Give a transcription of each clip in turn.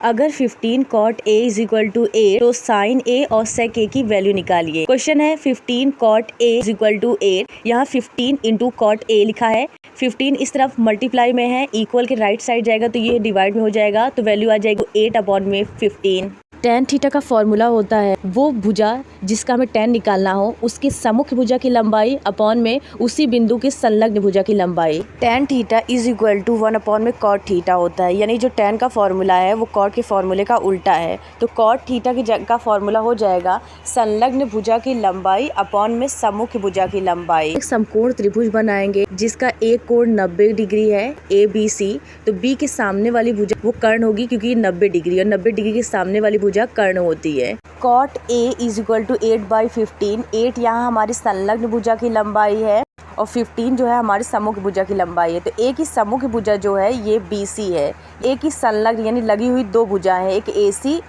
अगर 15 cot A is equal to 8 तो sine A और सेक A की वैल्यू निकालिए। क्वेश्चन है 15 cot A is equal to 8। यहाँ 15 इंटू cot A लिखा है। 15 इस तरफ मल्टीप्लाई में है, इक्वल के राइट साइड जाएगा तो ये डिवाइड में हो जाएगा, तो वैल्यू आ जाएगी 8 अपॉन में 15। tan थीटा का फॉर्मूला होता है वो भुजा जिसका हमें tan निकालना हो उसकी सम्मुख भुजा की लंबाई अपॉन में उसी बिंदु की संलग्न भुजा की लंबाई। tan theta is equal to 1 upon में cot थीटा होता है, यानी जो tan का फॉर्मूला है वो cot के फॉर्मूले का उल्टा है। तो cot थीटा का फॉर्मूला हो जाएगा संलग्न भुजा की लंबाई अपॉन में सम्मुख भुजा की लंबाई। एक समकोण त्रिभुज बनाएंगे जिसका एक कोण 90 डिग्री है ABC, तो B के सामने वाली भुजा वो कर्ण होगी क्योंकि 90 डिग्री और 90 डिग्री के सामने वाली भुजा कर्ण होती है। cot A is equal to 8/15। 8 यहाँ हमारी संलग्न भुजा की लंबाई है और 15 जो है हमारी सम्मुख भुजा की लंबाई है। तो A की सम्मुख भुजा जो है ये BC है। A की संलग्न यानी लगी हुई दो भुजा है, एक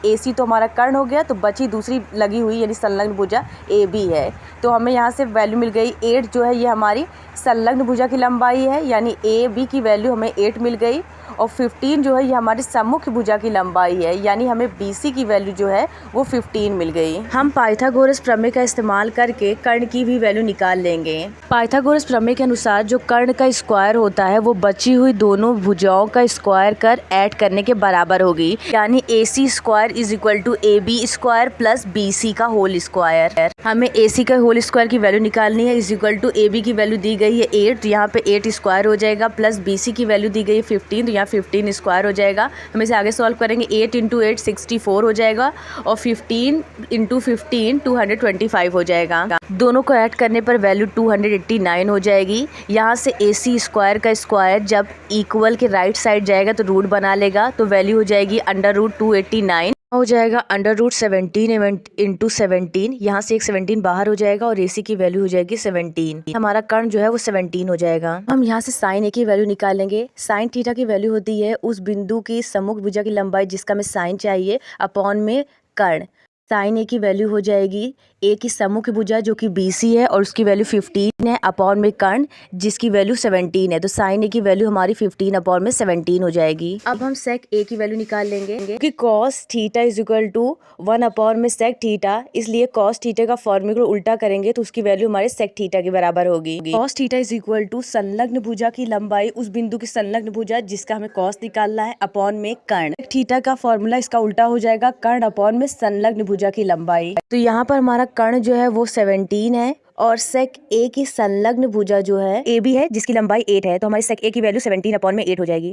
AC तो हमारा कर्ण हो गया, तो बची दूसरी लगी हुई यानी संलग्न भुजा AB है। तो हमें यहाँ से वैल्यू मिल गई 8 जो है ये हमारी संलग्न भुजा की लंबाई है, यानी AB की वैल्यू हमें 8 मिल गई और 15 जो है ये हमारी सम्मुख भुजा की लंबाई है, यानी हमें BC की वैल्यू जो है वो 15 मिल गई। हम पाइथागोरस प्रमेय का इस्तेमाल करके कर्ण की भी वैल्यू निकाल लेंगे। पाइथागोरस प्रमेय के अनुसार जो कर्ण का स्क्वायर होता है वो बची हुई दोनों भुजाओं का स्क्वायर कर ऐड करने के बराबर होगी, यानी AC square is equal to AB square plus BC का होल स्क्वायर। हमें AC का होल स्क्वायर की वैल्यू निकालनी है, इज इक्वल टू AB की वैल्यू दी गई है 8, तो यहाँ पे 8 स्क्वायर हो जाएगा, प्लस BC की वैल्यू दी गई है 15, तो यहाँ 15 स्क्वायर हो जाएगा। हम इसे आगे सॉल्व करेंगे, 8 इंटू 8 64 हो जाएगा और 15 इंटू 15 225 हो जाएगा। दोनों को ऐड करने पर वैल्यू 289 हो जाएगी। यहाँ से AC स्क्वायर का स्क्वायर जब इक्वल के राइट साइड जाएगा तो रूट बना लेगा, तो वैल्यू हो जाएगी √289 हो जाएगा √17 इंटू 17। यहाँ से एक 17 बाहर हो जाएगा और AC की वैल्यू हो जाएगी 17। हमारा कर्ण जो है वो 17 हो जाएगा। हम यहाँ से साइन A की वैल्यू निकालेंगे। साइन थीटा की वैल्यू होती है उस बिंदु की सम्मुख भुजा की लंबाई जिसका हमें साइन चाहिए अपॉन में कर्ण। साइन A की वैल्यू हो जाएगी A की सम्मुख भुजा जो कि BC है और उसकी वैल्यू 15 है अपॉन में कर्ण जिसकी वैल्यू 17 है, तो साइन A की वैल्यू हमारी 15 अपॉन में 17 हो जाएगी। अब हम सेक A की वैल्यू निकाल लेंगे क्योंकि cos theta is equal to 1 upon में सेक थीटा, इसलिए कॉस थीटा का फॉर्मूला उल्टा करेंगे तो उसकी वैल्यू हमारे सेक थीटा के बराबर होगी। Cos theta is equal to संलग्न भुजा की लंबाई उस बिंदु की संलग्न भुजा जिसका हमें कॉस निकालना है अपॉन में कर्ण। थीटा का फॉर्मूला इसका उल्टा हो जाएगा, कर्ण अपॉन में संलग्न भुजा की लंबाई। तो यहाँ पर हमारा कर्ण जो है वो 17 है और सेक A की संलग्न भुजा जो है AB है जिसकी लंबाई 8 है, तो हमारी सेक A की वैल्यू 17 अपॉन में 8 हो जाएगी।